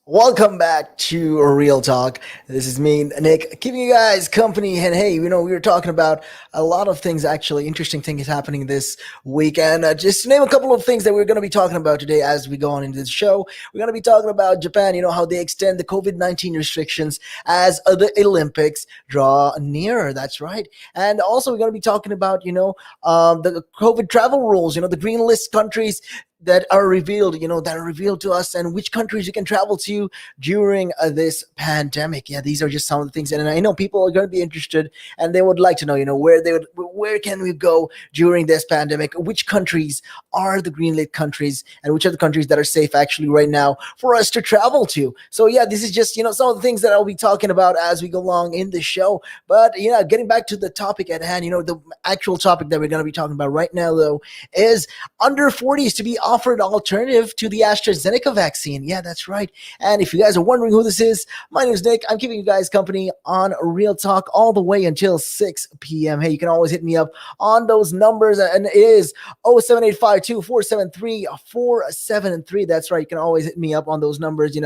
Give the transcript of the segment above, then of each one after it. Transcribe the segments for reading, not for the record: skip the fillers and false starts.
Welcome back to Real Talk. This is me, Nick, keeping you guys company. And hey, we were talking about a lot of things, actually, interesting things happening this week. And just to name a couple of things that we're going to be talking about today as we go on into the show, we're going to be talking about Japan, how they extend the COVID 19 restrictions as the Olympics draw nearer. That's right. And also, we're going to be talking about, the COVID travel rules, the green list countries that are revealed to us, and which countries you can travel to during this pandemic. Yeah, these are just some of the things, and I know people are going to be interested, and they would like to know, where can we go during this pandemic? Which countries are the green lit countries, and which are the countries that are safe actually right now for us to travel to? So yeah, this is just some of the things that I'll be talking about as we go along in the show. But yeah, getting back to the topic at hand, the actual topic that we're going to be talking about right now, though, is under 40s to be offered alternative to the AstraZeneca vaccine. Yeah, that's right. And if you guys are wondering who this is, my name is Nick. I'm keeping you guys company on Real Talk all the way until 6 p.m. Hey, you can always hit me up on those numbers, and it is 07852-473-473. That's right. You can always hit me up on those numbers.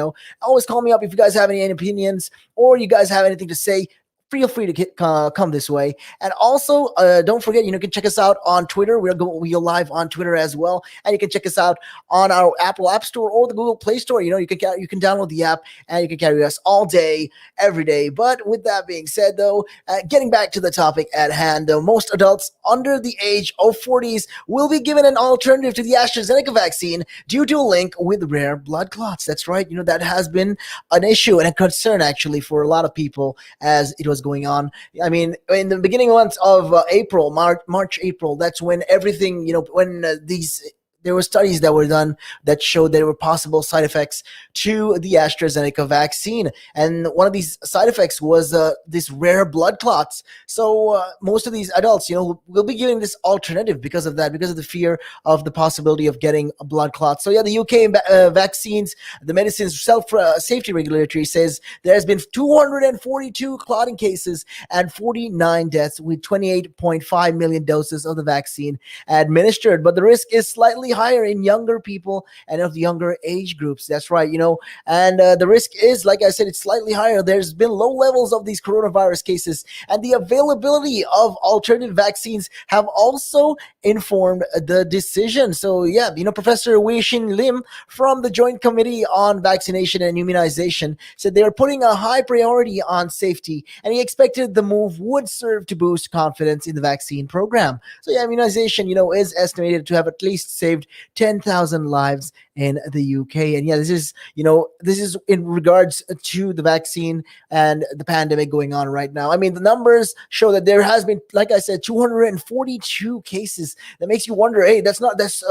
Always call me up if you guys have any opinions or you guys have anything to say. Feel free to come this way. And also, don't forget, you can check us out on Twitter. We go live on Twitter as well. And you can check us out on our Apple App Store or the Google Play Store. You can download the app and you can carry us all day, every day. But with that being said, though, getting back to the topic at hand, though, most adults under the age of 40s will be given an alternative to the AstraZeneca vaccine due to a link with rare blood clots. That's right. That has been an issue and a concern, actually, for a lot of people as it was going on. I mean, in the beginning months of April, March, April, that's when everything, when there were studies that were done that showed there were possible side effects to the AstraZeneca vaccine. And one of these side effects was this rare blood clots. So most of these adults, will be given this alternative because of that, because of the fear of the possibility of getting a blood clot. So yeah, the UK vaccines, the Medicines Safety Regulatory says there has been 242 clotting cases and 49 deaths with 28.5 million doses of the vaccine administered. But the risk is slightly higher in younger people and of the younger age groups. That's right, and the risk is, like I said, it's slightly higher. There's been low levels of these coronavirus cases, and the availability of alternative vaccines have also informed the decision. So yeah, Professor Wei Shin Lim from the Joint Committee on Vaccination and Immunization said they are putting a high priority on safety, and he expected the move would serve to boost confidence in the vaccine program. So yeah, immunization, is estimated to have at least saved 10,000 lives in the UK. And yeah, this is in regards to the vaccine and the pandemic going on right now. I mean, the numbers show that there has been, like I said, 242 cases. That makes you wonder, hey, that's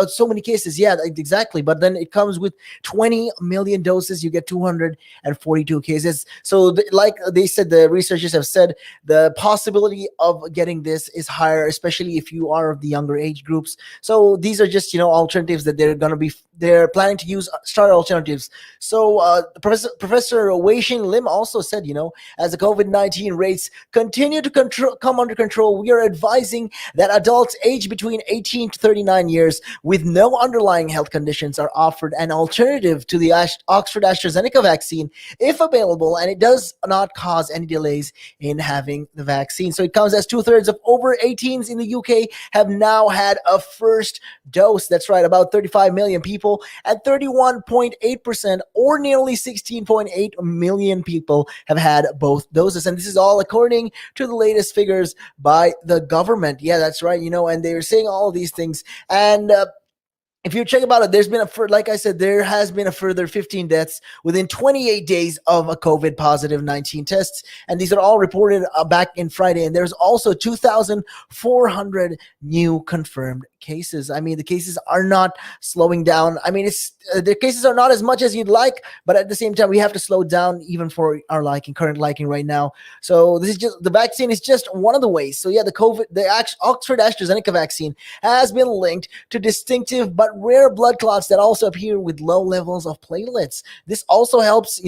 so many cases. Yeah, exactly. But then it comes with 20 million doses. You get 242 cases. So like they said, the researchers have said, the possibility of getting this is higher, especially if you are of the younger age groups. So these are just, alternatives that they're planning to use, start alternatives. So Professor Wei Shin Lim also said, as the COVID-19 rates continue to come under control, we are advising that adults aged between 18 to 39 years with no underlying health conditions are offered an alternative to the Oxford AstraZeneca vaccine if available, and it does not cause any delays in having the vaccine. So it comes as 2/3 of over 18s in the UK have now had a first dose. That's right, about 35 million people, and 31.8%, or nearly 16.8 million people, have had both doses. And this is all according to the latest figures by the government. Yeah, that's right, and they're saying all of these things. And if you check about it, like I said, there has been a further 15 deaths within 28 days of a COVID positive 19 tests. And these are all reported back in Friday. And there's also 2,400 new confirmed cases. I mean, the cases are not slowing down. I mean, the cases are not as much as you'd like, but at the same time, we have to slow down even for our current liking right now. So the vaccine is just one of the ways. So yeah, the Oxford AstraZeneca vaccine has been linked to distinctive but rare blood clots that also appear with low levels of platelets. This also helps,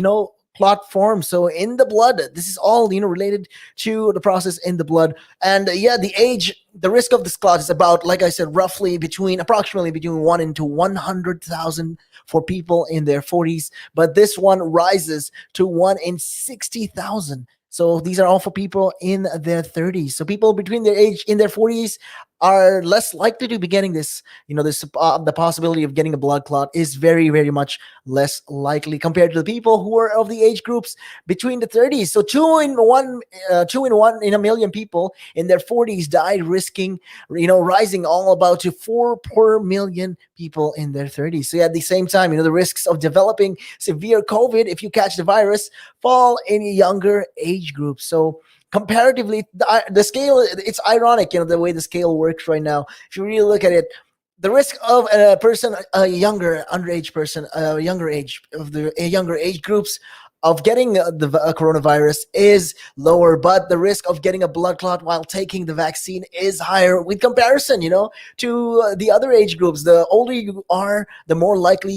clot forms. So in the blood, this is all related to the process in the blood. And yeah, the risk of this clot is about, like I said, approximately between 1 in 100,000 for people in their 40s. But this one rises to 1 in 60,000. So these are all for people in their 30s. So people between their age in their 40s are less likely to be getting this. The possibility of getting a blood clot is very, very much less likely compared to the people who are of the age groups between the 30s. So two in one in a million people in their 40s died, risking, rising all about to 4 per million people in their 30s. So at the same time, the risks of developing severe COVID if you catch the virus fall in younger age groups. So comparatively, the scale, it's ironic, the way the scale works right now. If you really look at it, the risk of a person, a younger underage person, a younger age groups of getting the coronavirus is lower, but the risk of getting a blood clot while taking the vaccine is higher with comparison, to the other age groups. The older you are, the more likely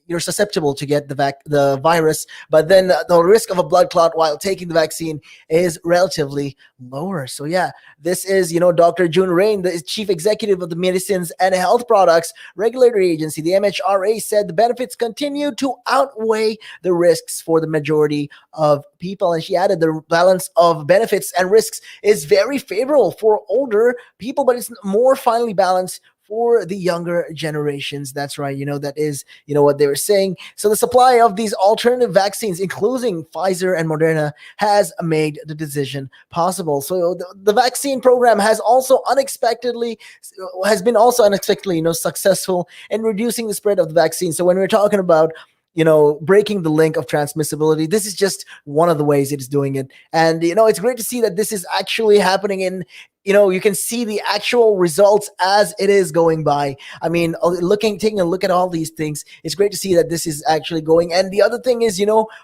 you're susceptible to get the virus, but then the risk of a blood clot while taking the vaccine is relatively lower. So yeah, this is, Dr. June Rain, the chief executive of the Medicines and Health Products Regulatory Agency, the MHRA, said the benefits continue to outweigh the risks for the majority of people. And she added the balance of benefits and risks is very favorable for older people, but it's more finely balanced for the younger generations. That's right. That is, what they were saying. So the supply of these alternative vaccines, including Pfizer and Moderna, has made the decision possible. So the vaccine program has been also unexpectedly, successful in reducing the spread of the vaccine. So when we're talking about breaking the link of transmissibility, this is just one of the ways it is doing it. And, it's great to see that this is actually happening you can see the actual results as it is going by. I mean, taking a look at all these things, it's great to see that this is actually going. And the other thing is,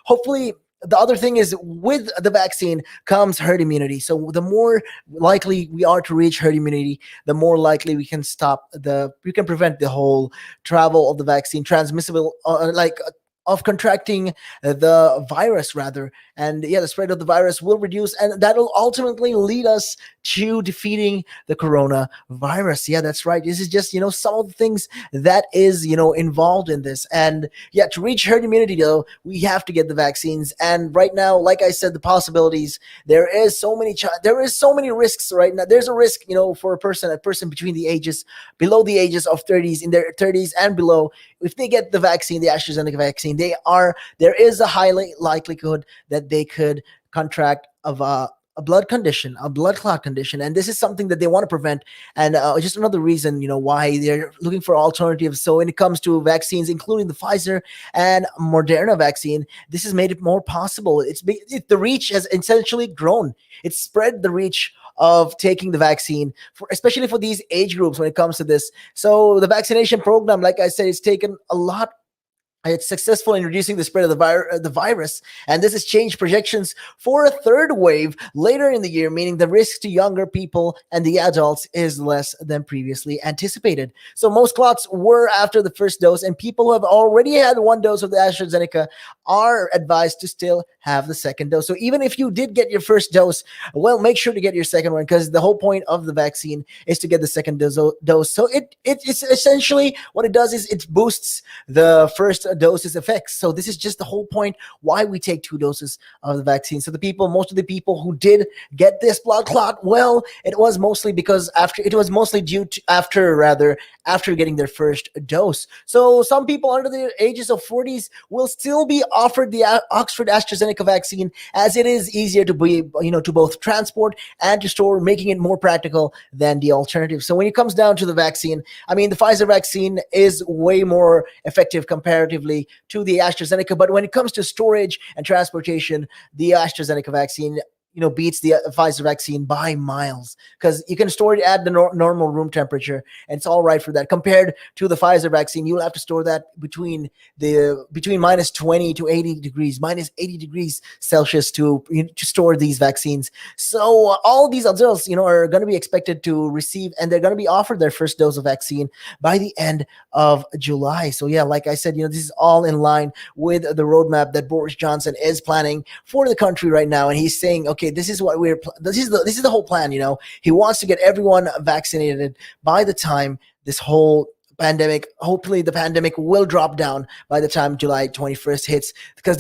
hopefully, the other thing is with the vaccine comes herd immunity. So the more likely we are to reach herd immunity, the more likely we can prevent the whole travel of the vaccine transmissible, of contracting the virus rather. And yeah, the spread of the virus will reduce, and that'll ultimately lead us to defeating the coronavirus. Yeah, that's right. This is just, some of the things that is, involved in this. And yeah, to reach herd immunity though, we have to get the vaccines. And right now, like I said, the possibilities, there is so many risks right now. There's a risk, for a person between below the ages of 30s, in their 30s and below, if they get the vaccine, the AstraZeneca vaccine, there is a high likelihood that they could contract of a blood clot condition, and this is something that they want to prevent. And just another reason, why they're looking for alternatives. So when it comes to vaccines, including the Pfizer and Moderna vaccine, this has made it more possible. The reach has essentially grown. It's spread the reach of taking the vaccine, especially for these age groups when it comes to this. So the vaccination program, like I said, it's taken a lot. It's successful in reducing the spread of the virus, and this has changed projections for a third wave later in the year, meaning the risk to younger people and the adults is less than previously anticipated. So most clots were after the first dose, and people who have already had one dose of the AstraZeneca are advised to still have the second dose. So even if you did get your first dose, well, make sure to get your second one, because the whole point of the vaccine is to get the second dose. So it's essentially what it does is it boosts the first doses effects. So this is just the whole point why we take 2 doses of the vaccine. So most of the people who did get this blood clot, well, it was mostly after getting their first dose. So some people under the ages of 40s will still be offered the Oxford AstraZeneca vaccine, as it is easier to to both transport and to store, making it more practical than the alternative. So when it comes down to the vaccine, I mean, the Pfizer vaccine is way more effective comparatively to the AstraZeneca, but when it comes to storage and transportation, the AstraZeneca vaccine beats the Pfizer vaccine by miles, because you can store it at the normal room temperature, and it's all right for that. Compared to the Pfizer vaccine, you'll have to store that between minus 20 to 80 degrees, minus 80 degrees Celsius to store these vaccines. So all these adults, are going to be expected to receive, and they're going to be offered their first dose of vaccine by the end of July. So yeah, like I said, this is all in line with the roadmap that Boris Johnson is planning for the country right now, and he's saying, okay, this is what this is the whole plan. He wants to get everyone vaccinated by the time this whole pandemic, hopefully the pandemic will drop down by the time July 21st hits, because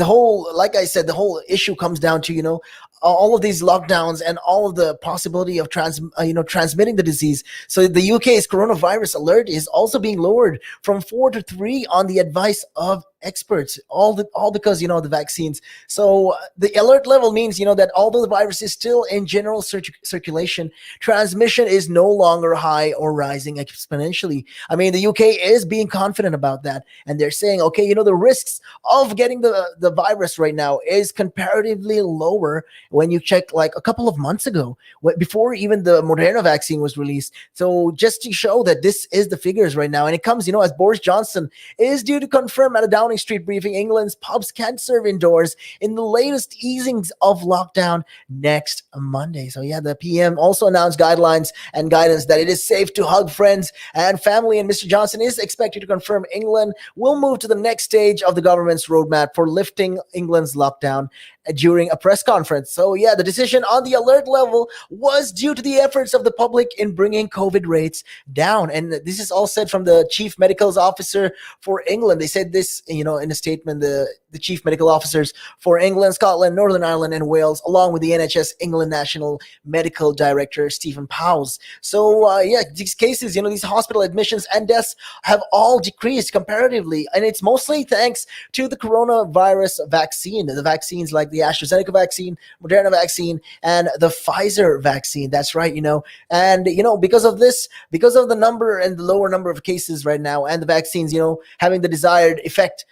like I said, the whole issue comes down to all of these lockdowns and all of the possibility of transmitting the disease. So the UK's coronavirus alert is also being lowered from 4 to 3 on the advice of experts, all because the vaccines. So the alert level means that although the virus is still in general circulation, transmission is no longer high or rising exponentially. I mean, the UK is being confident about that, and they're saying, okay, the risks of getting the virus right now is comparatively lower when you check like a couple of months ago, before even the Moderna vaccine was released. So just to show that this is the figures right now, and it comes as Boris Johnson is due to confirm at a Downing Street briefing England's pubs can't serve indoors in the latest easings of lockdown next Monday. So yeah, the PM also announced guidelines and guidance that it is safe to hug friends and family, and Mr. Johnson is expected to confirm England will move to the next stage of the government's roadmap for lifting England's lockdown during a press conference. So yeah, the decision on the alert level was due to the efforts of the public in bringing COVID rates down. And this is all said from the chief medical officer for England. They said this, in a statement, the chief medical officers for England, Scotland, Northern Ireland, and Wales, along with the NHS England National Medical Director, Stephen Powles. So yeah, these cases, these hospital admissions and deaths have all decreased comparatively. And it's mostly thanks to the coronavirus vaccine, the vaccines like the AstraZeneca vaccine, Moderna vaccine, and the Pfizer vaccine. That's right, and because of this, because of the number and the lower number of cases right now, and the vaccines, having the desired effect,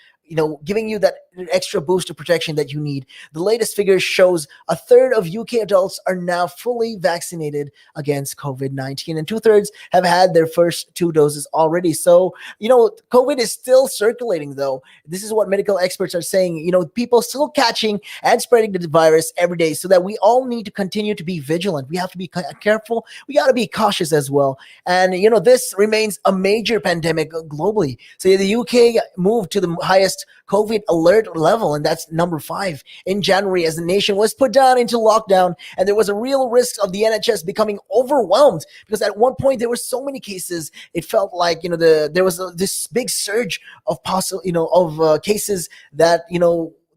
giving you that extra boost of protection that you need. The latest figures shows a third of UK adults are now fully vaccinated against COVID-19, and 2/3 have had their first 2 doses already. So, COVID is still circulating, though. This is what medical experts are saying. People still catching and spreading the virus every day, so that we all need to continue to be vigilant. We have to be careful. We got to be cautious as well. And, this remains a major pandemic globally. So the UK moved to the highest COVID alert level, and that's number 5 in January, as the nation was put down into lockdown, and there was a real risk of the NHS becoming overwhelmed, because at one point there were so many cases, it felt like there was this big surge of cases that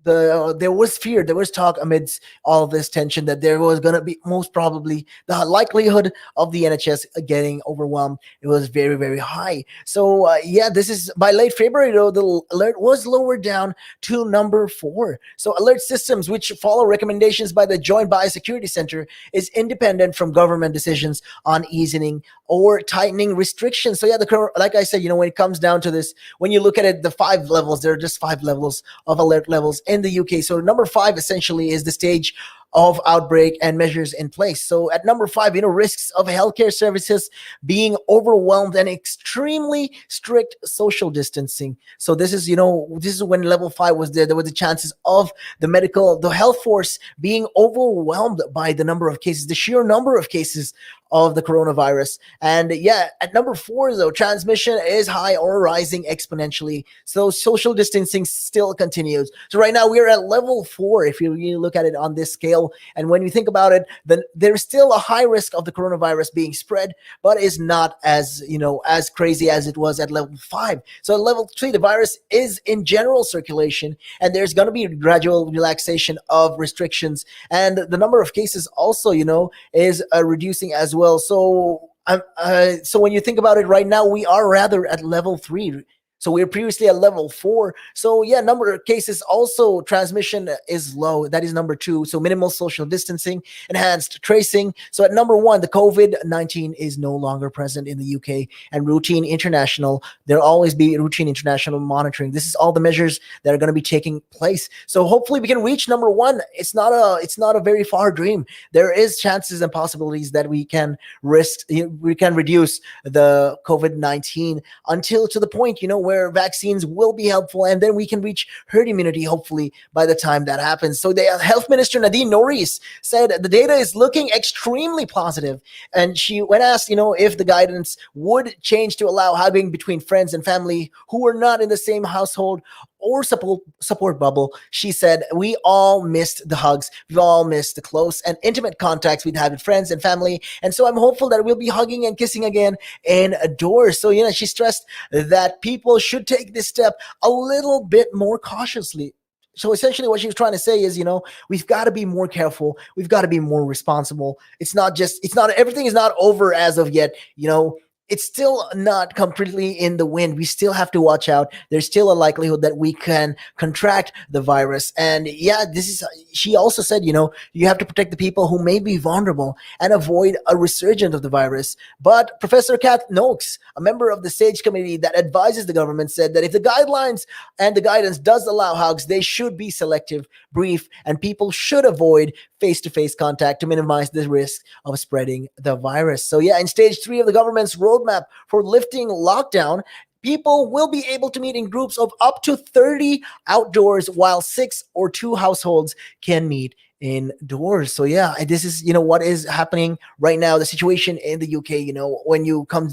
there was fear, there was talk amidst all of this tension that there was going to be most probably the likelihood of the NHS getting overwhelmed. It was very, very high. So yeah, this is by late February, though, the alert was lowered down to number 4. So alert systems, which follow recommendations by the Joint Biosecurity Center, is independent from government decisions on easing or tightening restrictions. So yeah, like I said, when it comes down to this, when you look at it, the 5 levels, there are just 5 levels of alert levels in the UK. So number 5 essentially is the stage of outbreak and measures in place. So at number 5, risks of healthcare services being overwhelmed and extremely strict social distancing. So this is when level 5 was there. There were the chances of the health force being overwhelmed by the number of cases, the sheer number of cases of the coronavirus. And yeah, at number 4, though, transmission is high or rising exponentially. So social distancing still continues. So right now we're at level 4, if you look at it on this scale. And when you think about it, then there's still a high risk of the coronavirus being spread, but is not as crazy as it was at level 5. So at level 3, the virus is in general circulation, and there's going to be a gradual relaxation of restrictions. And the number of cases also, is reducing as well. So so when you think about it right now, we are rather at level 3. So we were previously at level 4. So yeah, number of cases also transmission is low. That is number 2. So minimal social distancing, enhanced tracing. So at number 1, the COVID-19 is no longer present in the UK, and routine international. There'll always be routine international monitoring. This is all the measures that are going to be taking place. So hopefully we can reach number 1. It's not a very far dream. There is chances and possibilities that we can reduce the COVID-19 until to the point, where vaccines will be helpful, and then we can reach herd immunity, hopefully, by the time that happens. So the Health Minister Nadine Norris said the data is looking extremely positive. And when asked, if the guidance would change to allow hugging between friends and family who were not in the same household or support bubble, she said, we all missed the hugs. We've all missed the close and intimate contacts we'd had with friends and family. And so I'm hopeful that we'll be hugging and kissing again indoors. So, she stressed that people should take this step a little bit more cautiously. So essentially what she was trying to say is, we've got to be more careful. We've got to be more responsible. Everything is not over as of yet. It's still not completely in the wind. We still have to watch out. There's still a likelihood that we can contract the virus. And yeah, she also said, you have to protect the people who may be vulnerable and avoid a resurgence of the virus. But Professor Kath Noakes, a member of the SAGE committee that advises the government, said that if the guidelines and the guidance does allow hugs, they should be selective, brief, and people should avoid face-to-face contact to minimize the risk of spreading the virus. So yeah, in stage 3 of the government's roadmap for lifting lockdown, people will be able to meet in groups of up to 30 outdoors, while 6 or 2 households can meet indoors. So yeah, this is what is happening right now. The situation in the UK, when it comes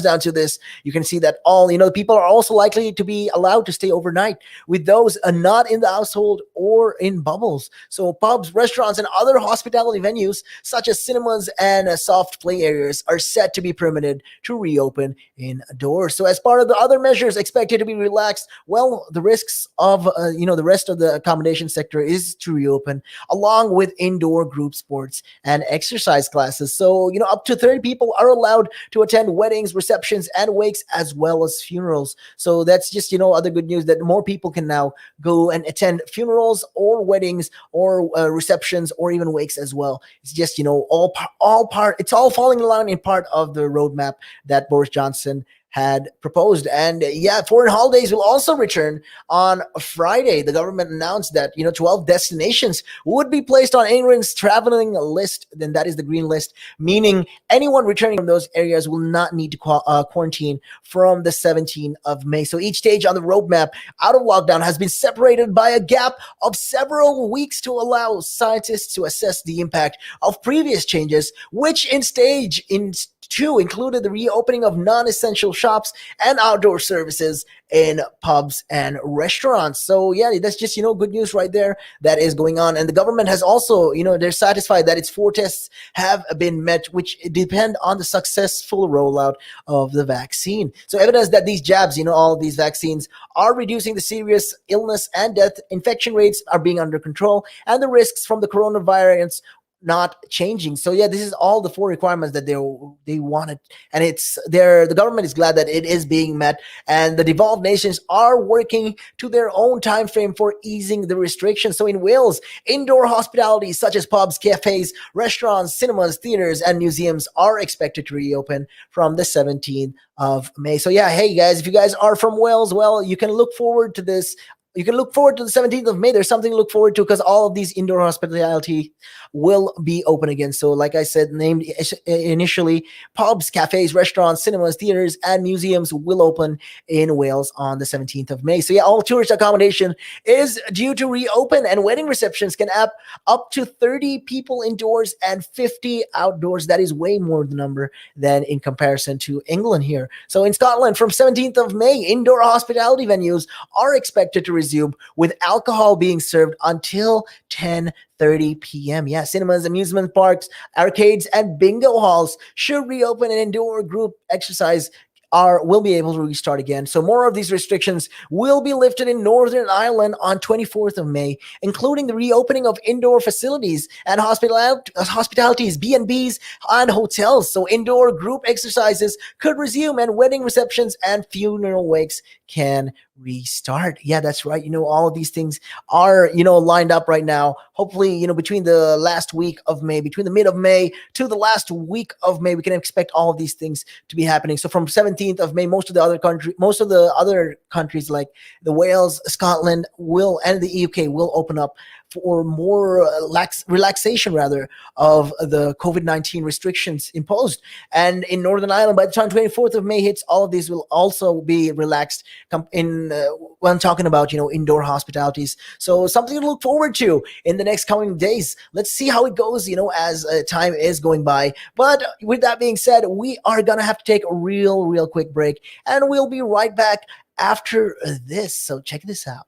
down to this, you can see that all people are also likely to be allowed to stay overnight, with those not in the household or in bubbles. So pubs, restaurants, and other hospitality venues such as cinemas and soft play areas are set to be permitted to reopen indoors. So as part of the other measures expected to be relaxed, well, the risks of the rest of the accommodation sector is to reopen, along with indoor group sports and exercise classes. So, up to 30 people are allowed to attend weddings, receptions, and wakes, as well as funerals. So that's just, other good news, that more people can now go and attend funerals or weddings or receptions or even wakes as well. It's just, it's all falling in line in part of the roadmap that Boris Johnson had proposed. And yeah, foreign holidays will also return on Friday. The government announced that 12 destinations would be placed on England's traveling list. Then that is the green list, meaning anyone returning from those areas will not need to quarantine from the 17th of May. So each stage on the roadmap out of lockdown has been separated by a gap of several weeks to allow scientists to assess the impact of previous changes, which in stage 2 included the reopening of non-essential shops and outdoor services in pubs and restaurants. So yeah, that's just good news right there that is going on. And the government has also, they're satisfied that its 4 tests have been met, which depend on the successful rollout of the vaccine. So evidence that these jabs, all of these vaccines are reducing the serious illness and death, infection rates are being under control, and the risks from the coronavirus not changing. So yeah, this is all the 4 requirements that they wanted, and the government is glad that it is being met, and the devolved nations are working to their own time frame for easing the restrictions. So in Wales, indoor hospitality such as pubs, cafes, restaurants, cinemas, theaters, and museums are expected to reopen from the 17th of May. So yeah, hey guys, if you guys are from Wales, well, you can look forward to this. You can look forward to the 17th of May. There's something to look forward to, because all of these indoor hospitality will be open again. So like I said, named initially, pubs, cafes, restaurants, cinemas, theaters, and museums will open in Wales on the 17th of May. So yeah, all tourist accommodation is due to reopen, and wedding receptions can have up to 30 people indoors and 50 outdoors. That is way more the number than in comparison to England here. So in Scotland, from 17th of May, indoor hospitality venues are expected to resume, with alcohol being served until 10:30 p.m. Yeah, cinemas, amusement parks, arcades, and bingo halls should reopen, and indoor group exercise will be able to restart again. So more of these restrictions will be lifted in Northern Ireland on 24th of May, including the reopening of indoor facilities and hospitalities, B&Bs, and hotels. So indoor group exercises could resume, and wedding receptions and funeral wakes can restart. Yeah, that's right. All of these things are, lined up right now. Hopefully, between the last week of May, between the mid of May to the last week of May, we can expect all of these things to be happening. So from 17th of May, most of the other countries like the Wales, Scotland and the UK will open up for more relaxation rather of the COVID-19 restrictions imposed. And in Northern Ireland, by the time 24th of May hits, all of these will also be relaxed when talking about, indoor hospitalities. So something to look forward to in the next coming days. Let's see how it goes, as time is going by. But with that being said, we are going to have to take a real quick break, and we'll be right back after this. So check this out.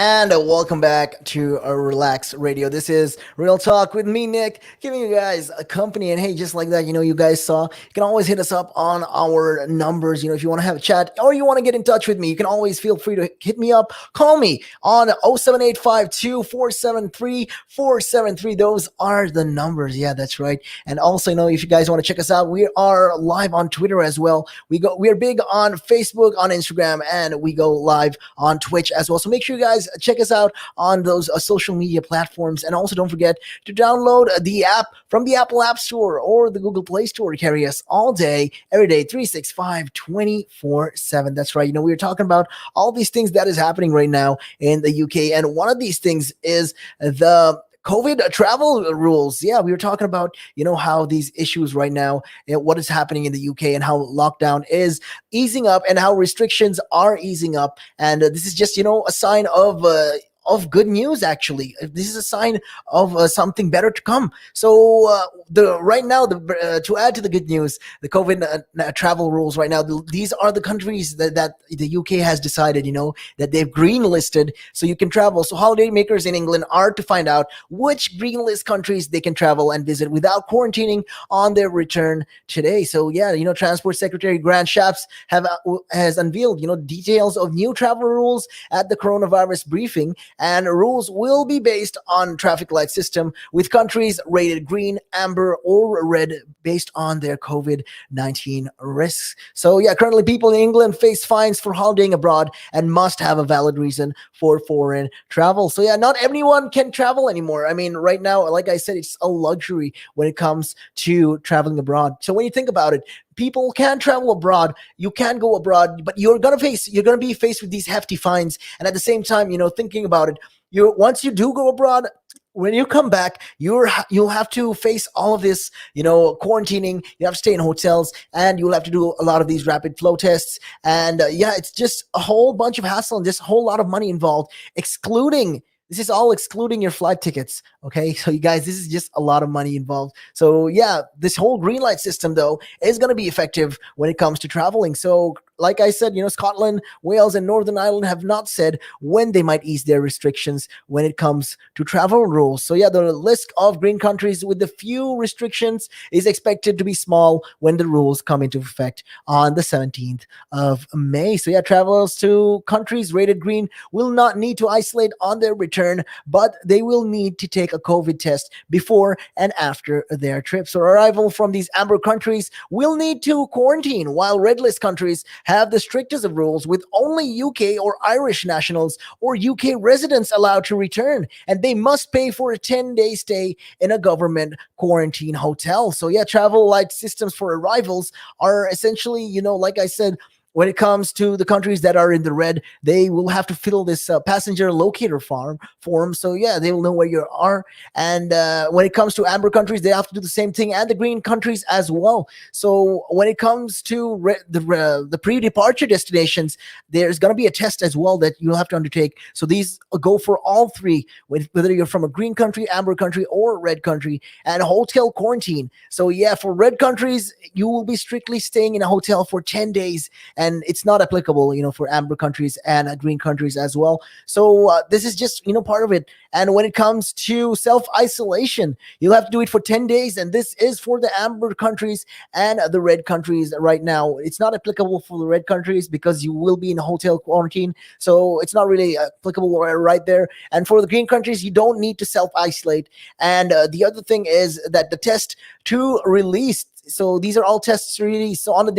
And welcome back to Relax Radio. This is Real Talk with me, Nick, giving you guys a company. And hey, just like that, you guys saw, you can always hit us up on our numbers. If you want to have a chat or you want to get in touch with me, you can always feel free to hit me up. Call me on 07852 473 473. Those are the numbers. Yeah, that's right. And also, if you guys want to check us out, we are live on Twitter as well. We're big on Facebook, on Instagram, and we go live on Twitch as well. So make sure you guys check us out on those social media platforms. And also don't forget to download the app from the Apple App Store or the Google Play Store to carry us all day, every day, 365, 24/7. That's right. We were talking about all these things that is happening right now in the UK. And one of these things is the COVID travel rules. Yeah, we were talking about, how these issues right now, what is happening in the UK and how lockdown is easing up and how restrictions are easing up. And this is just, a sign of good news. Actually, this is a sign of something better to come. So the right now, to add to the good news, the COVID travel rules right now, these are the countries that the UK has decided, that they've green listed so you can travel. So holiday makers in England are to find out which green list countries they can travel and visit without quarantining on their return today. So yeah, Transport Secretary Grant Shapps has unveiled, details of new travel rules at the coronavirus briefing. And rules will be based on traffic light system with countries rated green, amber, or red based on their COVID-19 risks. So yeah, currently people in England face fines for holidaying abroad and must have a valid reason for foreign travel. So yeah, not everyone can travel anymore. I mean, right now, like I said, it's a luxury when it comes to traveling abroad. So when you think about it, people can travel abroad, you can go abroad, but you're going to be faced with these hefty fines. And at the same time, thinking about it, once you do go abroad, when you come back, you'll have to face all of this, quarantining. You have to stay in hotels, and you'll have to do a lot of these rapid flow tests. And it's just a whole bunch of hassle and just a whole lot of money involved, This is all excluding your flight tickets. Okay. So you guys, this is just a lot of money involved. So yeah, this whole green light system though is going to be effective when it comes to traveling. So like I said, Scotland, Wales, and Northern Ireland have not said when they might ease their restrictions when it comes to travel rules. So yeah, the list of green countries with the few restrictions is expected to be small when the rules come into effect on the 17th of May. So yeah, travelers to countries rated green will not need to isolate on their return, but they will need to take a COVID test before and after their trip. So arrival from these amber countries will need to quarantine, while red list countries have the strictest of rules, with only UK or Irish nationals or UK residents allowed to return, and they must pay for a 10-day stay in a government quarantine hotel. So yeah, travel light systems for arrivals are essentially, like I said, when it comes to the countries that are in the red, they will have to fill this passenger locator form. So yeah, they will know where you are. And when it comes to amber countries, they have to do the same thing, and the green countries as well. So when it comes to the pre-departure destinations, there's going to be a test as well that you'll have to undertake. So these go for all three, whether you're from a green country, amber country, or red country, and hotel quarantine. So yeah, for red countries, you will be strictly staying in a hotel for 10 days. And it's not applicable, for amber countries and green countries as well. So this is just, part of it. And when it comes to self-isolation, you'll have to do it for 10 days. And this is for the amber countries and the red countries right now. It's not applicable for the red countries because you will be in a hotel quarantine. So it's not really applicable right there. And for the green countries, you don't need to self-isolate. And the other thing is that the test to release, so these are all tests released. So on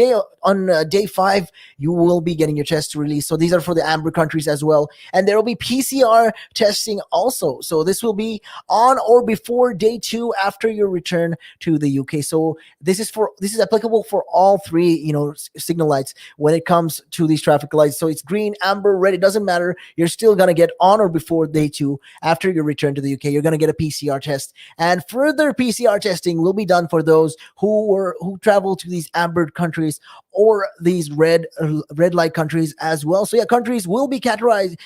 day 5, you will be getting your test release. So these are for the amber countries as well. And there will be PCR testing also. So this will be on or before day 2 after your return to the UK. So this is applicable for all three, signal lights when it comes to these traffic lights. So it's green, amber, red. It doesn't matter. You're still going to get on or before day 2 after your return to the UK. You're going to get a PCR test. And further PCR testing will be done for those who travel to these amber countries or these red light countries as well. So yeah, countries will be categorized,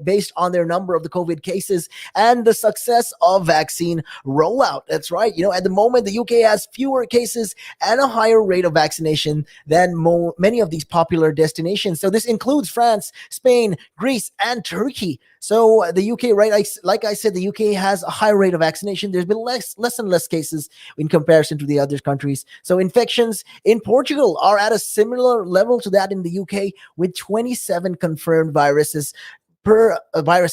based on their number of the COVID cases and the success of vaccine rollout. That's right. At the moment, the UK has fewer cases and a higher rate of vaccination than many of these popular destinations. So this includes France, Spain, Greece, and Turkey. So the UK, right? Like I said, the UK has a high rate of vaccination. There's been less and less cases in comparison to the other countries. So infections in Portugal are at a similar level to that in the UK, with 27 confirmed virus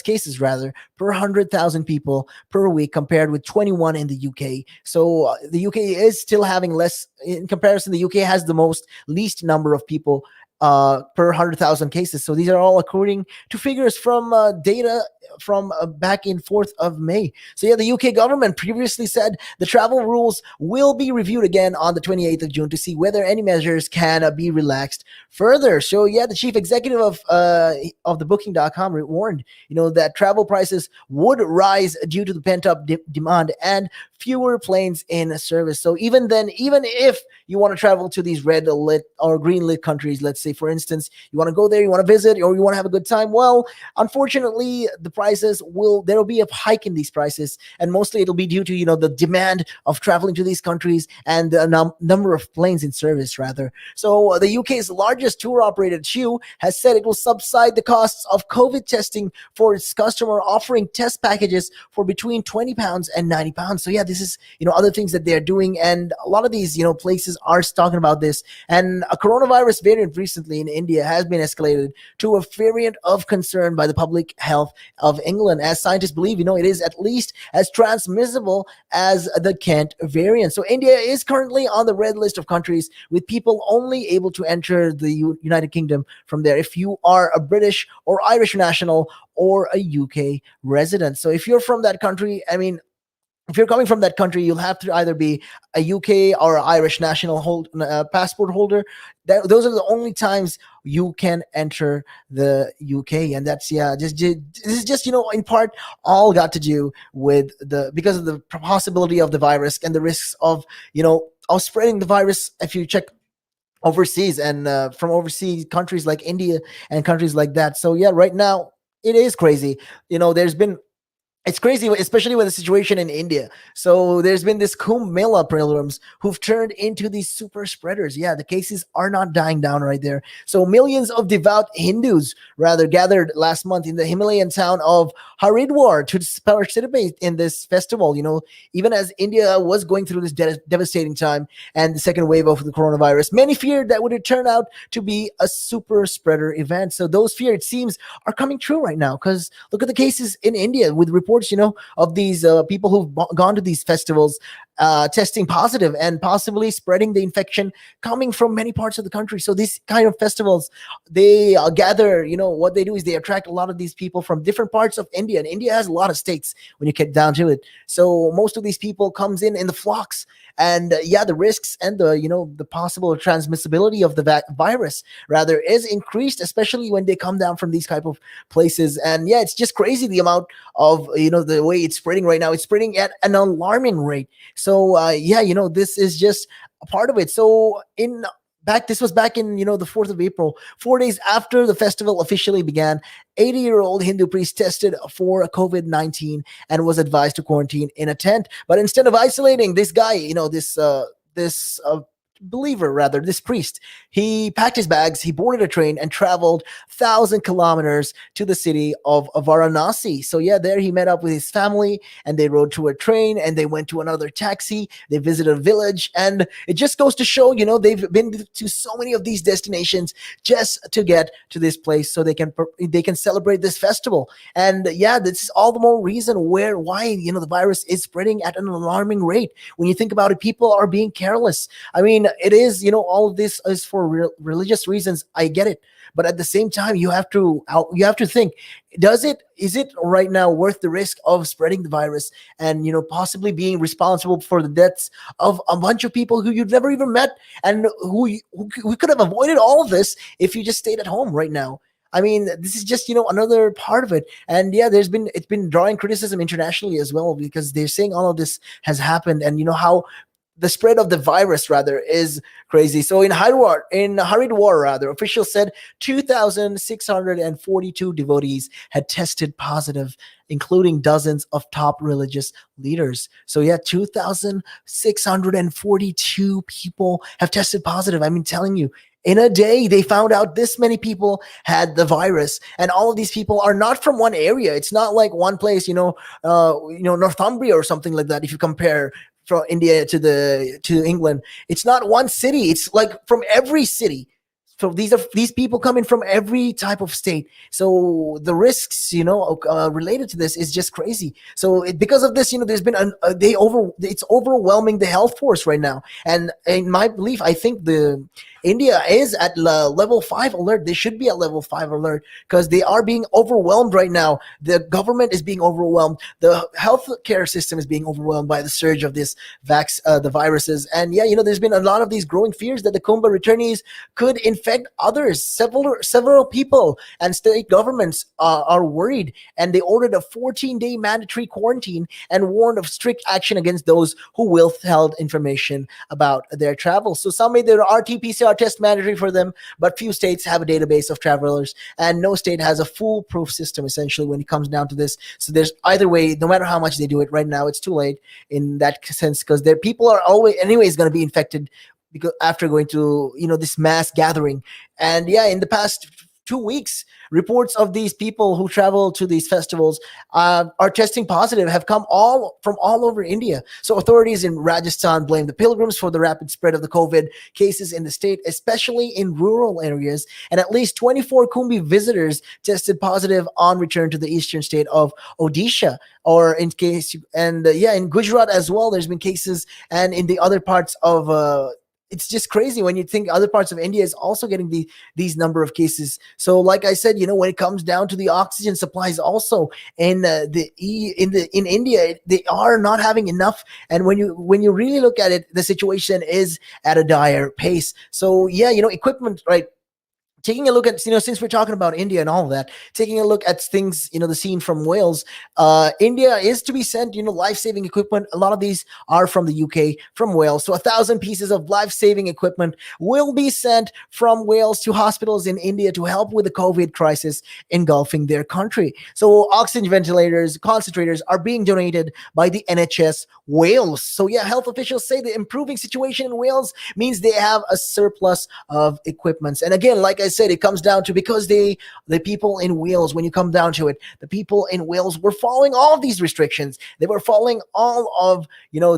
cases rather per 100,000 people per week, compared with 21 in the UK. So the UK is still having less in comparison. The UK has the least number of people per 100,000 cases. So these are all according to figures from data from back in 4th of May. So yeah, the UK government previously said the travel rules will be reviewed again on the 28th of June to see whether any measures can be relaxed further. So yeah, the chief executive of the booking.com warned, that travel prices would rise due to the pent up demand and fewer planes in service. So even then, even if you want to travel to these red lit or green lit countries, let's say for instance, you want to go there, you want to visit, or you want to have a good time, well, unfortunately, there'll be a hike in these prices, and mostly it'll be due to the demand of traveling to these countries and the number of planes in service rather. So the UK's largest tour operator, Chew, has said it will subside the costs of COVID testing for its customer, offering test packages for between £20 and £90. So yeah, this is other things that they're doing, and a lot of these places are talking about this. And a coronavirus variant recently in India has been escalated to a variant of concern by the public health of England, as scientists believe it is at least as transmissible as the Kent variant. So India is currently on the red list of countries with people only able to enter the United Kingdom from there if you are a British or Irish national or a UK resident. So if you're from that country, if you're coming from that country, you'll have to either be a UK or Irish national passport holder. Those are the only times you can enter the UK, and that's this is just in part all got to do with because of the possibility of the virus and the risks of of spreading the virus. If you check overseas and from overseas countries like India and countries like that, so yeah, right now it is crazy. It's crazy, especially with the situation in India. So there's been this Kumbh Mela pilgrims who've turned into these super spreaders. Yeah, the cases are not dying down right there. So millions of devout Hindus rather gathered last month in the Himalayan town of Haridwar to participate in this festival. Even as India was going through this devastating time and the second wave of the coronavirus, many feared that would turn out to be a super spreader event. So those fears, it seems, are coming true right now, because look at the cases in India with reports of these people who've gone to these festivals testing positive and possibly spreading the infection coming from many parts of the country. So these kind of festivals, they gather, what they do is they attract a lot of these people from different parts of India, and India has a lot of states when you get down to it. So most of these people comes in the flocks, and the risks and the possible transmissibility of the virus rather is increased, especially when they come down from these type of places. And it's just crazy the amount of the way it's spreading right now. It's spreading at an alarming rate. So this is just a part of it. So this was back in the 4th of April, 4 days after the festival officially began. 80-year-old Hindu priest tested for COVID-19 and was advised to quarantine in a tent. But instead of isolating this guy, this believer rather, this priest, he packed his bags, he boarded a train and traveled 1,000 kilometers to the city of Varanasi. So there he met up with his family, and they rode to a train, and they went to another taxi, they visited a village, and it just goes to show, they've been to so many of these destinations just to get to this place so they can celebrate this festival. And this is all the more reason why the virus is spreading at an alarming rate. When you think about it, people are being careless. It is, all of this is for religious reasons. I get it. But at the same time, you have to think, is it right now worth the risk of spreading the virus and, possibly being responsible for the deaths of a bunch of people who you've never even met, and who could have avoided all of this if you just stayed at home right now? This is just, another part of it. And it's been drawing criticism internationally as well, because they're saying all of this has happened, and how the spread of the virus rather is crazy. So in Haridwar rather, officials said 2,642 devotees had tested positive, including dozens of top religious leaders. So yeah, 2,642 people have tested positive. I mean, telling you, in a day they found out this many people had the virus, and all of these people are not from one area. It's not like one place, Northumbria or something like that. If you compare from India to England, it's not one city. It's like from every city. So these people coming from every type of state. So the risks, related to this is just crazy. So because of this, there's been it's overwhelming the health force right now. And in my belief, I think the India is at level 5 alert. They should be at level 5 alert because they are being overwhelmed right now. The government is being overwhelmed. The healthcare system is being overwhelmed by the surge of the viruses. And yeah, there's been a lot of these growing fears that the Kumbh returnees could infect others. Several people and state governments are worried, and they ordered a 14-day mandatory quarantine and warned of strict action against those who withheld information about their travel. So some made their RT-PCR test mandatory for them, but few states have a database of travelers, and no state has a foolproof system essentially when it comes down to this. So there's either way, no matter how much they do it right now, it's too late in that sense, because their people are always anyways going to be infected because after going to this mass gathering. And yeah, in the past 2 weeks, reports of these people who travel to these festivals are testing positive have come from all over India. So authorities in Rajasthan blame the pilgrims for the rapid spread of the COVID cases in the state, especially in rural areas. And at least 24 Kumbh visitors tested positive on return to the eastern state of Odisha. Or in Gujarat as well, there's been cases, and in the other parts of it's just crazy when you think other parts of India is also getting these number of cases. So like I said, when it comes down to the oxygen supplies also in India, they are not having enough. And when you really look at it, the situation is at a dire pace. So yeah, equipment, right? Taking a look at, since we're talking about India and all of that, taking a look at things, the scene from Wales, India is to be sent, life-saving equipment. A lot of these are from the UK, from Wales. So 1,000 pieces of life-saving equipment will be sent from Wales to hospitals in India to help with the COVID crisis engulfing their country. So oxygen ventilators, concentrators are being donated by the NHS Wales. So yeah, health officials say the improving situation in Wales means they have a surplus of equipments. And again, like I said, it comes down to because the people in Wales, when you come down to it, the people in Wales were following all of these restrictions. They were following all of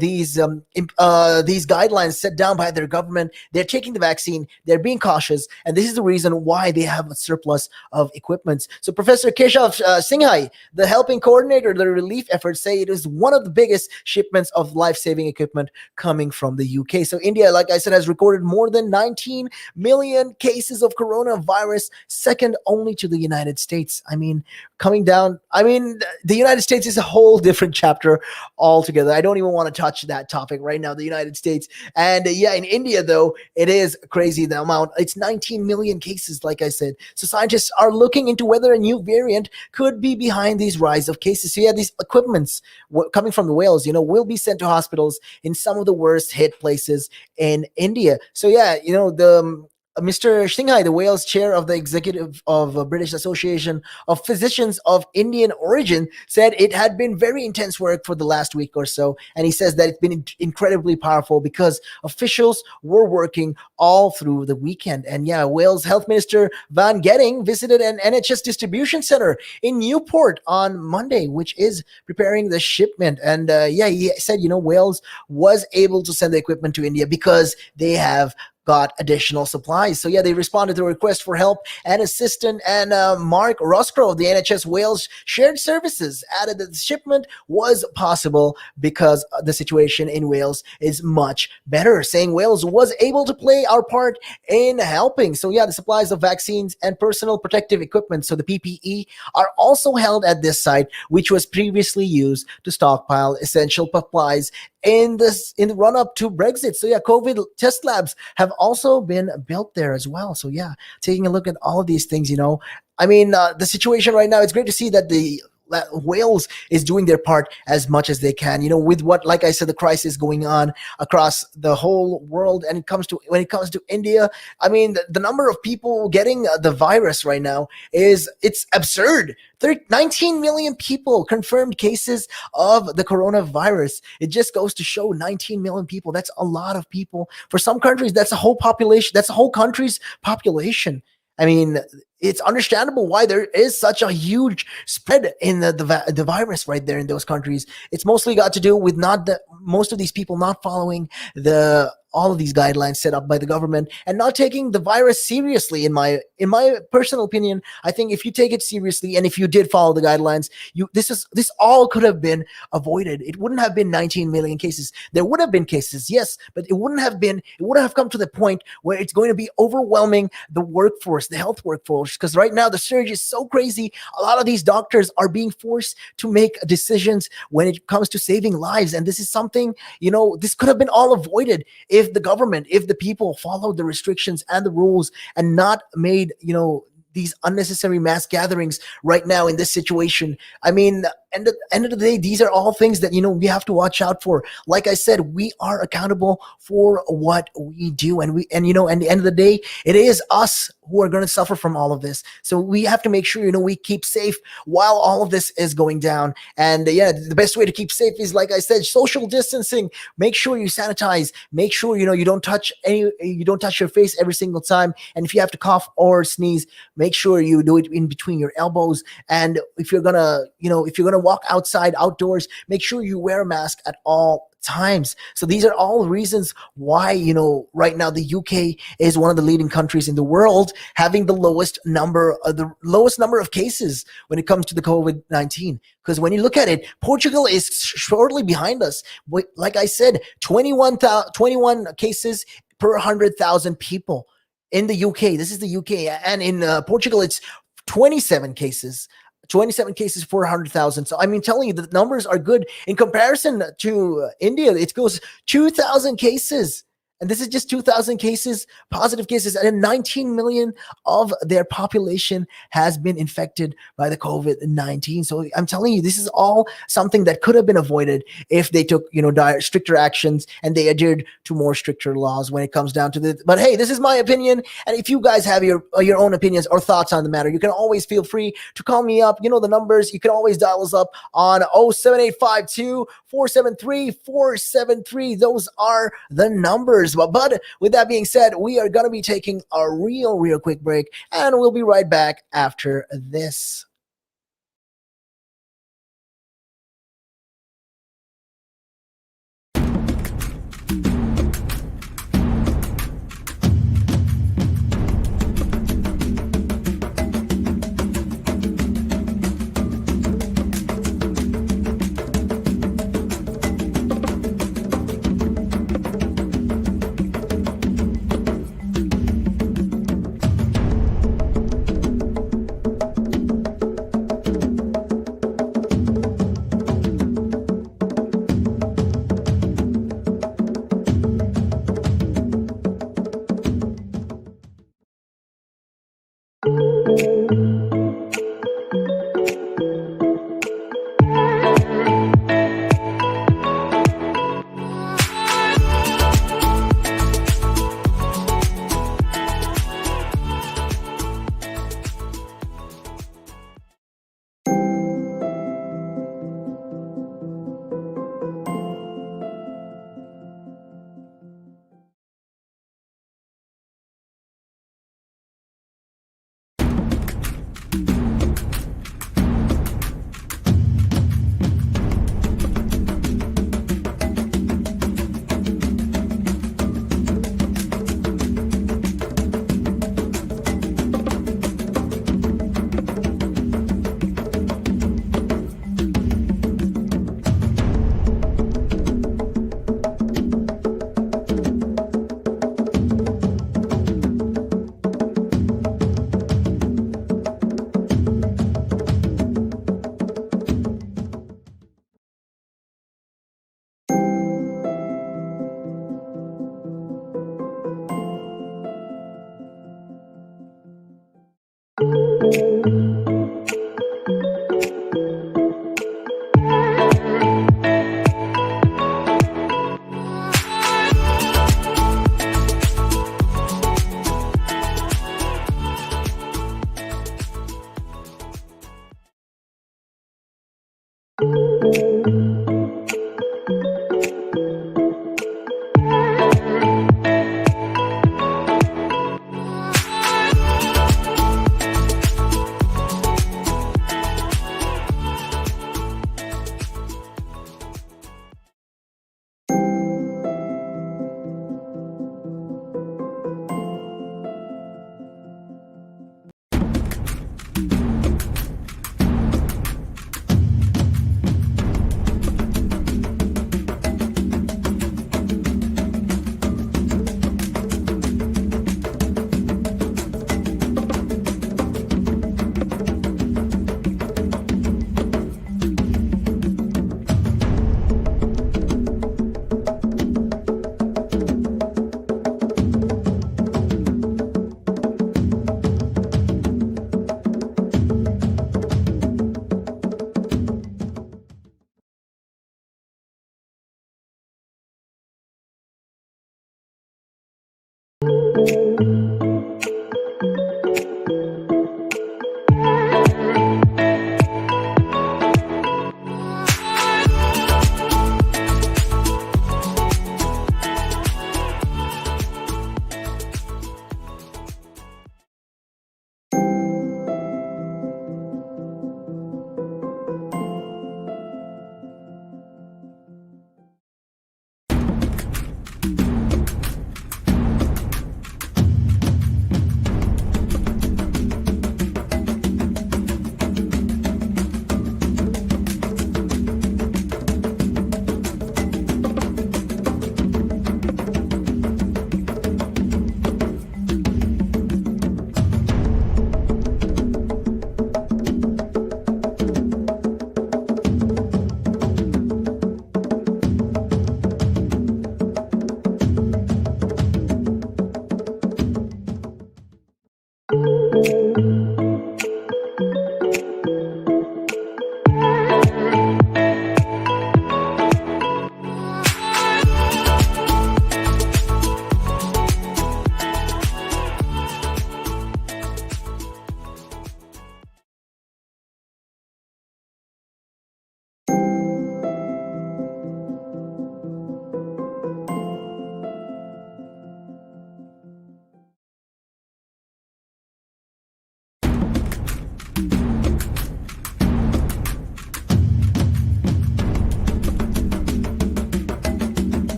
these guidelines set down by their government. They're taking the vaccine. They're being cautious, and this is the reason why they have a surplus of equipment. So Professor Keshav Singhai, the helping coordinator of the relief efforts, say it is one of the biggest shipments of life-saving equipment coming from the UK. So India, like I said, has recorded more than 19 million cases of coronavirus, second only to the United States. I mean, the United States is a whole different chapter altogether. I don't even want to touch that topic right now, the United States. And yeah, in India, though, it is crazy the amount. It's 19 million cases, like I said. So scientists are looking into whether a new variant could be behind these rise of cases. So yeah, these equipments coming from the Wales, will be sent to hospitals in some of the worst hit places in India. So yeah, Mr. Singhai, the Wales chair of the executive of British Association of Physicians of Indian origin, said it had been very intense work for the last week or so. And he says that it's been incredibly powerful because officials were working all through the weekend. And yeah, Wales Health Minister Van Getting visited an NHS distribution center in Newport on Monday, which is preparing the shipment. And he said, Wales was able to send the equipment to India because they have got additional supplies. So yeah, they responded to a request for help and assistance, and Mark Roscoe of the NHS Wales Shared Services added that the shipment was possible because the situation in Wales is much better, saying Wales was able to play our part in helping. So yeah, the supplies of vaccines and personal protective equipment, so the PPE, are also held at this site, which was previously used to stockpile essential supplies in the run up to Brexit. So yeah, COVID test labs have also been built there as well. So yeah, taking a look at all of these things, the situation right now, it's great to see that the Wales is doing their part as much as they can, with what, like I said, the crisis going on across the whole world. And when it comes to India, I mean, the number of people getting the virus right now it's absurd. 19 million people confirmed cases of the coronavirus. It just goes to show 19 million people. That's a lot of people. For some countries, that's a whole population. That's a whole country's population. I mean, it's understandable why there is such a huge spread in the virus right there in those countries. It's mostly got to do with most of these people not following all of these guidelines set up by the government and not taking the virus seriously. In my personal opinion, I think if you take it seriously and if you did follow the guidelines, this all could have been avoided. It wouldn't have been 19 million cases. There would have been cases, yes, but it wouldn't have come to the point where it's going to be overwhelming the workforce, the health workforce, because right now the surge is so crazy. A lot of these doctors are being forced to make decisions when it comes to saving lives, and this is something, this could have been all avoided if the people followed the restrictions and the rules and not made, these unnecessary mass gatherings right now in this situation. I mean, at the end of the day, these are all things that, we have to watch out for. Like I said, we are accountable for what we do. And at the end of the day, it is us who are going to suffer from all of this. So we have to make sure, we keep safe while all of this is going down. And the best way to keep safe is, like I said, social distancing. Make sure you sanitize. Make sure, you don't touch your face every single time. And if you have to cough or sneeze, make sure you do it in between your elbows. And if you're gonna walk outdoors, make sure you wear a mask at all times. So these are all reasons why, right now the UK is one of the leading countries in the world, having the lowest number of cases when it comes to the COVID-19. Because when you look at it, Portugal is shortly behind us. Like I said, 21 cases per 100,000 people in the UK. This is the UK, and in Portugal, it's 27 cases per 100,000. So, I mean, telling you the numbers are good. In comparison to India, it goes 2,000 cases. And this is just 2,000 cases, positive cases, and 19 million of their population has been infected by the COVID-19. So I'm telling you, this is all something that could have been avoided if they took, stricter actions and they adhered to more stricter laws when it comes down to this. But hey, this is my opinion. And if you guys have your own opinions or thoughts on the matter, you can always feel free to call me up. You know the numbers. You can always dial us up on 07852 473 473. Those are the numbers. But with that being said, we are going to be taking a real quick break, and we'll be right back after this.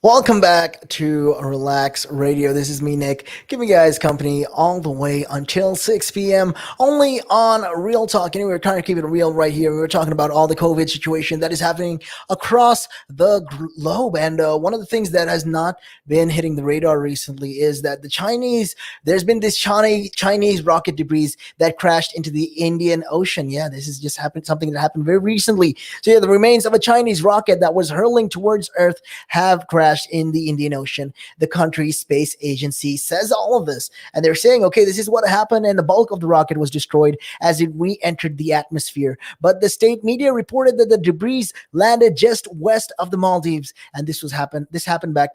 Welcome back to Relax Radio. This is me, Nick, giving you guys company all the way until 6 p.m. only on Real Talk. And we're trying to keep it real right here. We're talking about all the COVID situation that is happening across the globe. And one of the things that has not been hitting the radar recently is that there's been this Chinese rocket debris that crashed into the Indian Ocean. Yeah, this has just happened, something that happened very recently. So, yeah, the remains of a Chinese rocket that was hurling towards Earth have crashed in the Indian Ocean. The country's space agency says all of this, and they're saying, okay, this is what happened, and the bulk of the rocket was destroyed as it re-entered the atmosphere. But the state media reported that the debris landed just west of the Maldives, and this happened back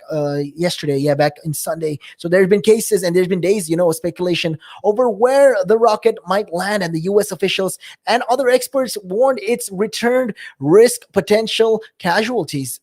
yesterday, yeah, back in Sunday. So there's been cases and there's been days, of speculation over where the rocket might land, and the U.S. officials and other experts warned its returned risk potential casualties.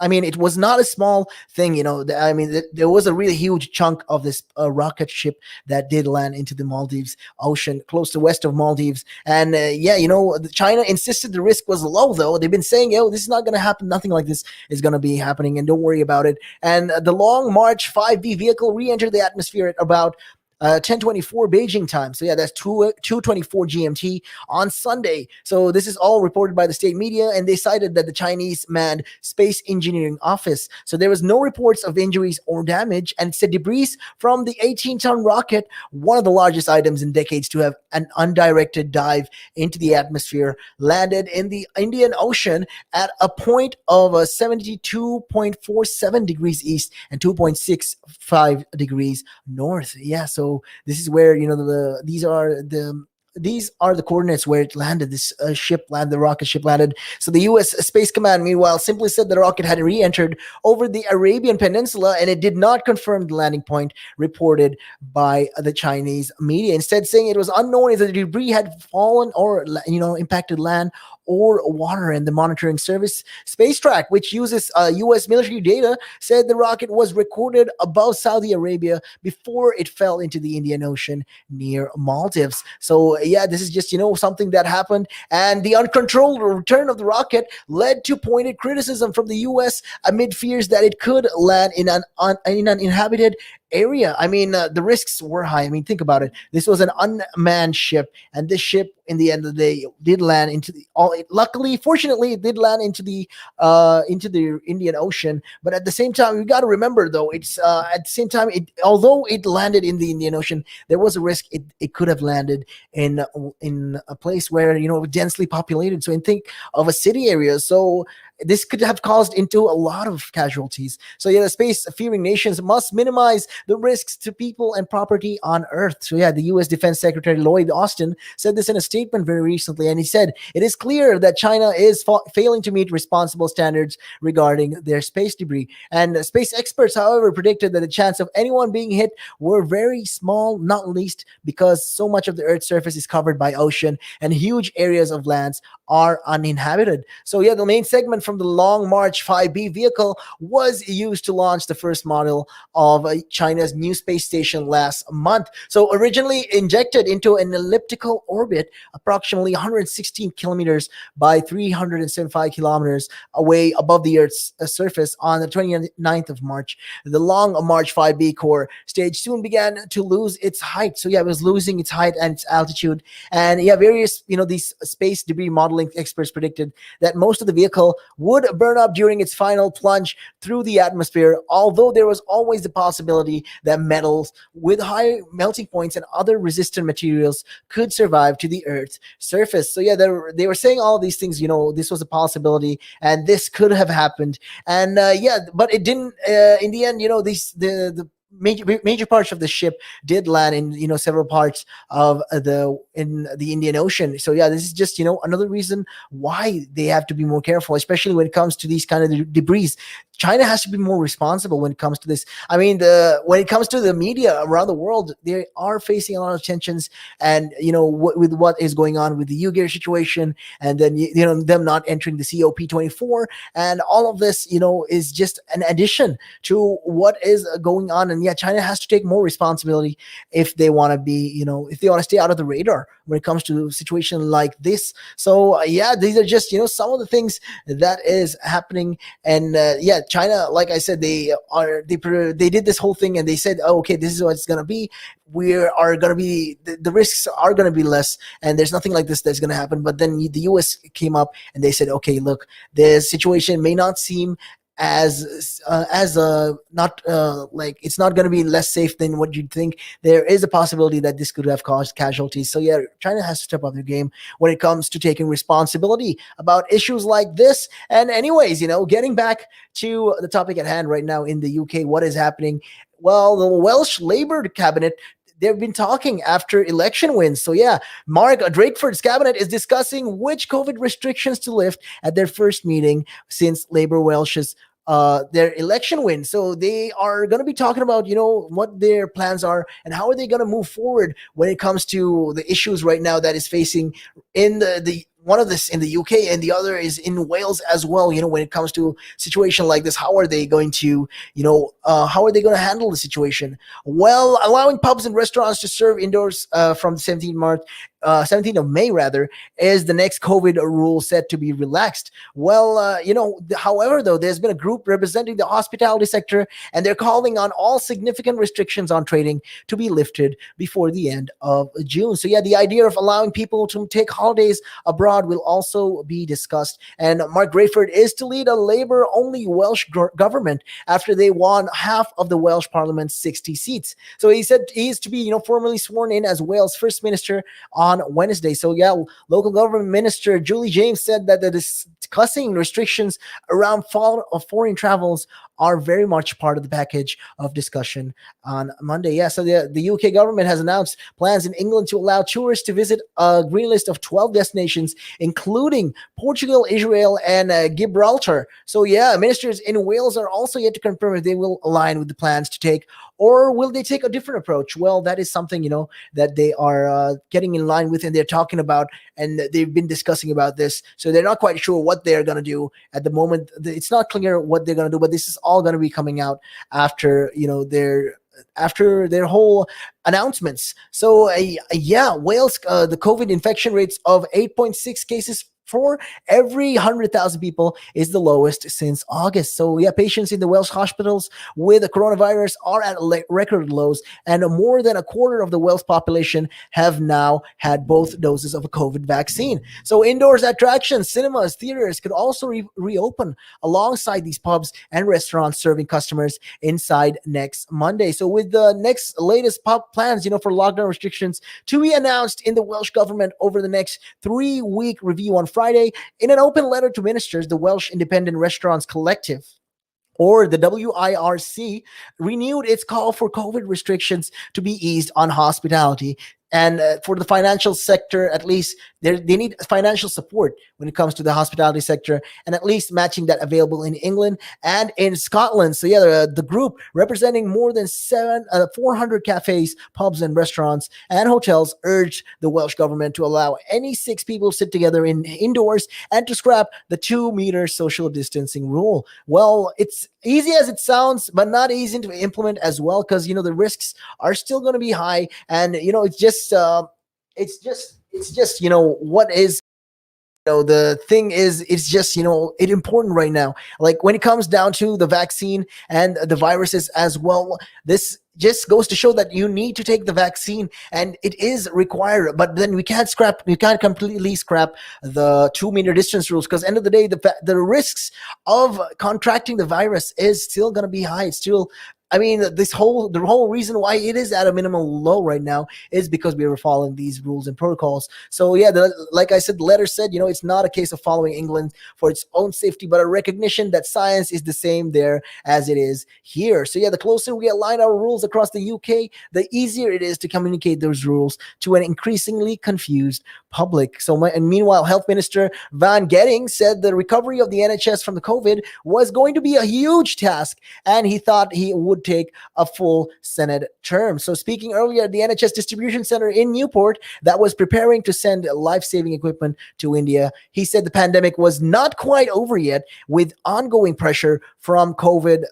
I mean, it was not a small thing, I mean, there was a really huge chunk of this rocket ship that did land into the Maldives Ocean, close to west of Maldives. And yeah, China insisted the risk was low, though. They've been saying, this is not going to happen. Nothing like this is going to be happening, and don't worry about it. And the Long March 5B vehicle re-entered the atmosphere at about 10:24 Beijing time. So yeah, that's 2:24 GMT on Sunday. So this is all reported by the state media, and they cited that the Chinese manned space engineering office. So there was no reports of injuries or damage, and it said debris from the 18-ton rocket, one of the largest items in decades to have an undirected dive into the atmosphere, landed in the Indian Ocean at a point of 72.47 degrees east and 2.65 degrees north. Yeah, so this is where these are the coordinates where it landed. This the rocket ship landed. So the U.S. Space Command, meanwhile, simply said the rocket had re-entered over the Arabian Peninsula, and it did not confirm the landing point reported by the Chinese media. Instead, saying it was unknown if the debris had fallen or impacted land or water. And the monitoring service Space Track, which uses U.S. military data, said the rocket was recorded above Saudi Arabia before it fell into the Indian Ocean near Maldives. So yeah, this is just something that happened, and the uncontrolled return of the rocket led to pointed criticism from the U.S. amid fears that it could land in an inhabited area. I mean, the risks were high. I mean, think about it. This was an unmanned ship, and this ship, in the end of the day, did land into the. Luckily, fortunately, it did land into the Indian Ocean. But at the same time, you got to remember, though, it's at the same time, although it landed in the Indian Ocean, there was a risk it could have landed in a place where densely populated. So, think of a city area. So this could have caused into a lot of casualties. So yeah, the space-fearing nations must minimize the risks to people and property on Earth. So yeah, the U.S. Defense Secretary Lloyd Austin said this in a statement very recently, and he said it is clear that China is failing to meet responsible standards regarding their space debris. And space experts, however, predicted that the chance of anyone being hit were very small, not least because so much of the Earth's surface is covered by ocean and huge areas of lands are uninhabited. So yeah, the main segment from the Long March 5B vehicle was used to launch the first model of China's new space station last month. So originally injected into an elliptical orbit approximately 116 kilometers by 375 kilometers away above the Earth's surface on the 29th of March, the Long March 5B core stage soon began to lose its height. So yeah, it was losing its height and its altitude. And yeah, various, these space debris modeling experts predicted that most of the vehicle would burn up during its final plunge through the atmosphere, although there was always the possibility that metals with high melting points and other resistant materials could survive to the Earth's surface. So yeah, they were saying all these things, this was a possibility and this could have happened. And yeah, but it didn't in the end, the major parts of the ship did land in several parts of the Indian Ocean. So yeah, this is just another reason why they have to be more careful, especially when it comes to these kind of debris. China has to be more responsible when it comes to this. I mean, when it comes to the media around the world, they are facing a lot of tensions, and with what is going on with the Uyghur situation, and then them not entering the COP24, and all of this is just an addition to what is going on. And and yeah, China has to take more responsibility if they want to be, if they want to stay out of the radar when it comes to a situation like this. So yeah, these are just some of the things that is happening. And yeah, China, like I said, they did this whole thing and they said, oh, okay, this is what it's going to be. We are going to be the risks are going to be less, and there's nothing like this that's going to happen. But then the US came up and they said, okay, look, the situation may not seem as not like it's not going to be less safe than what you'd think. There is a possibility that this could have caused casualties. So yeah, China has to step up their game when it comes to taking responsibility about issues like this. And anyways, getting back to the topic at hand right now in the UK, what is happening? Well, the Welsh Labour cabinet, they've been talking after election wins. So yeah, Mark Drakeford's cabinet is discussing which COVID restrictions to lift at their first meeting since Labour Welsh's their election win. So they are going to be talking about what their plans are and how are they going to move forward when it comes to the issues right now that is facing in the one of this in the UK and the other is in Wales as well. When it comes to a situation like this, how are they going to, how are they going to handle the situation? Well, allowing pubs and restaurants to serve indoors from the 17th of May rather, is the next COVID rule set to be relaxed. Well, however, though, there's been a group representing the hospitality sector, and they're calling on all significant restrictions on trading to be lifted before the end of June. So yeah, the idea of allowing people to take holidays abroad will also be discussed. And Mark Drakeford is to lead a Labour-only Welsh government after they won half of the Welsh Parliament's 60 seats. So he said he is to be, formally sworn in as Wales' First Minister on Wednesday. So yeah, local government minister Julie James said that the discussing restrictions around foreign travels are very much part of the package of discussion on Monday. Yeah, so the UK government has announced plans in England to allow tourists to visit a green list of 12 destinations, including Portugal, Israel, and Gibraltar. So yeah, ministers in Wales are also yet to confirm if they will align with the plans to take, or will they take a different approach? Well, that is something, that they are getting in line with, and they're talking about, and they've been discussing about this. So they're not quite sure what they're going to do at the moment. It's not clear what they're going to do, but this is all going to be coming out after, their whole announcements. So yeah, Wales, the COVID infection rates of 8.6 cases for every 100,000 people is the lowest since August. So yeah, patients in the Welsh hospitals with coronavirus are at record lows, and more than a quarter of the Welsh population have now had both doses of a COVID vaccine. So indoors attractions, cinemas, theaters could also reopen alongside these pubs and restaurants serving customers inside next Monday. So with the next latest pub plans, for lockdown restrictions to be announced in the Welsh government over the next 3-week review on Friday, in an open letter to ministers, the Welsh Independent Restaurants Collective, or the WIRC, renewed its call for COVID restrictions to be eased on hospitality. And for the financial sector, at least, they need financial support when it comes to the hospitality sector, and at least matching that available in England and in Scotland. So yeah, the group representing more than 400 cafes, pubs, and restaurants and hotels urged the Welsh government to allow any 6 people to sit together indoors and to scrap the 2-meter social distancing rule. Well, it's easy as it sounds, but not easy to implement as well, because the risks are still going to be high, and it's just what is, the thing is, it's just, it's important right now. Like when it comes down to the vaccine and the viruses as well, this just goes to show that you need to take the vaccine, and it is required. But then we can't completely scrap the 2-meter distance rules, because end of the day, the risks of contracting the virus is still going to be high. It's still, the whole reason why it is at a minimal low right now is because we were following these rules and protocols. So yeah, like I said, the letter said, it's not a case of following England for its own safety, but a recognition that science is the same there as it is here. So yeah, the closer we align our rules across the UK, the easier it is to communicate those rules to an increasingly confused public. And meanwhile, Health Minister Van Getting said the recovery of the NHS from the COVID was going to be a huge task, and he thought he would would take a full Senate term. So speaking earlier, the NHS distribution center in Newport that was preparing to send life-saving equipment to India, he said the pandemic was not quite over yet, with ongoing pressure from COVID,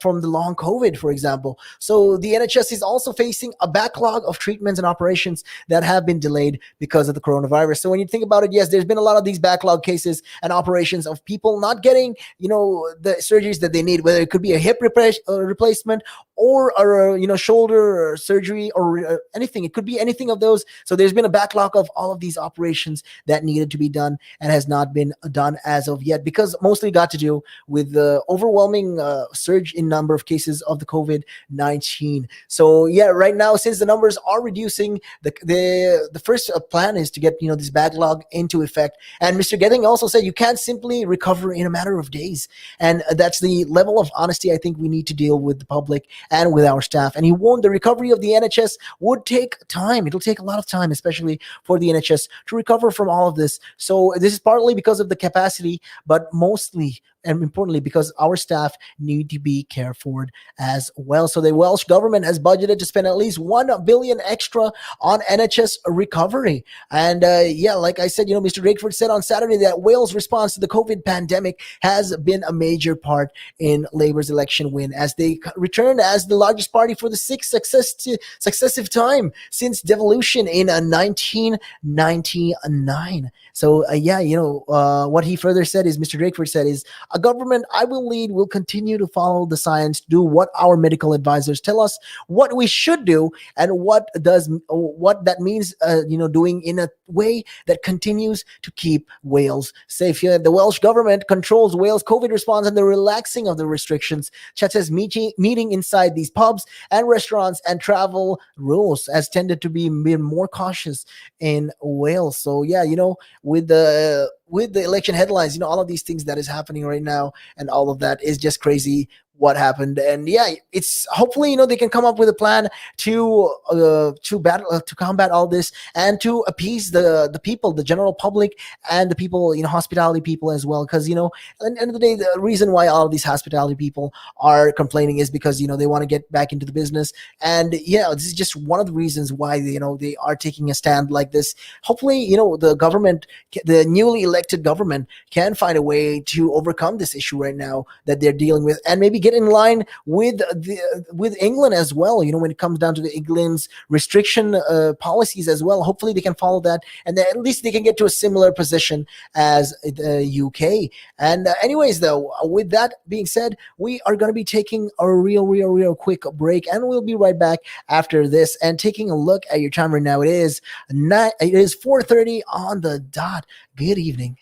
from the long COVID, for example. So the NHS is also facing a backlog of treatments and operations that have been delayed because of the coronavirus. So when you think about it, yes, there's been a lot of these backlog cases and operations of people not getting, the surgeries that they need, whether it could be a hip replacement or a shoulder surgery or anything. It could be anything of those. So there's been a backlog of all of these operations that needed to be done and has not been done as of yet, because mostly got to do with the overwhelming surge in number of cases of the COVID-19. So yeah, right now, since the numbers are reducing, the first plan is to get this backlog into effect. And Mr. Getting also said you can't simply recover in a matter of days, and that's the level of honesty I think we need to deal with the public and with our staff. And he warned the recovery of the NHS would take time. It'll take a lot of time, especially for the NHS to recover from all of this. So this is partly because of the capacity, but mostly and importantly because our staff need to be cared for as well. So the Welsh government has budgeted to spend at least 1 billion extra on NHS recovery. And like I said, Mr. Drakeford said on Saturday that Wales' response to the COVID pandemic has been a major part in Labour's election win, as they returned as the largest party for the sixth successive time since devolution in 1999. So what he further said is, Mr. Drakeford said, is a government I will lead will continue to follow the science, do what our medical advisors tell us what we should do, and what that means, doing in a way that continues to keep Wales safe. Here, the Welsh government controls Wales' COVID response and the relaxing of the restrictions, such as meeting inside these pubs and restaurants, and travel rules, has tended to be more cautious in Wales. So yeah, with the election headlines, all of these things that is happening right now, and all of that is just crazy what happened. And yeah, it's hopefully they can come up with a plan to combat all this and to appease the people, the general public, and the people, hospitality people as well, because at the end of the day, the reason why all of these hospitality people are complaining is because they want to get back into the business. And this is just one of the reasons why they are taking a stand like this. Hopefully the government, the newly elected government, can find a way to overcome this issue right now that they're dealing with, and maybe get in line with England as well, when it comes down to the England's restriction policies as well. Hopefully they can follow that, and then at least they can get to a similar position as the UK. And anyways, though, with that being said, we are going to be taking a real quick break, and we'll be right back after this. And taking a look at your time right now, it is 4:30 on the dot. Good evening.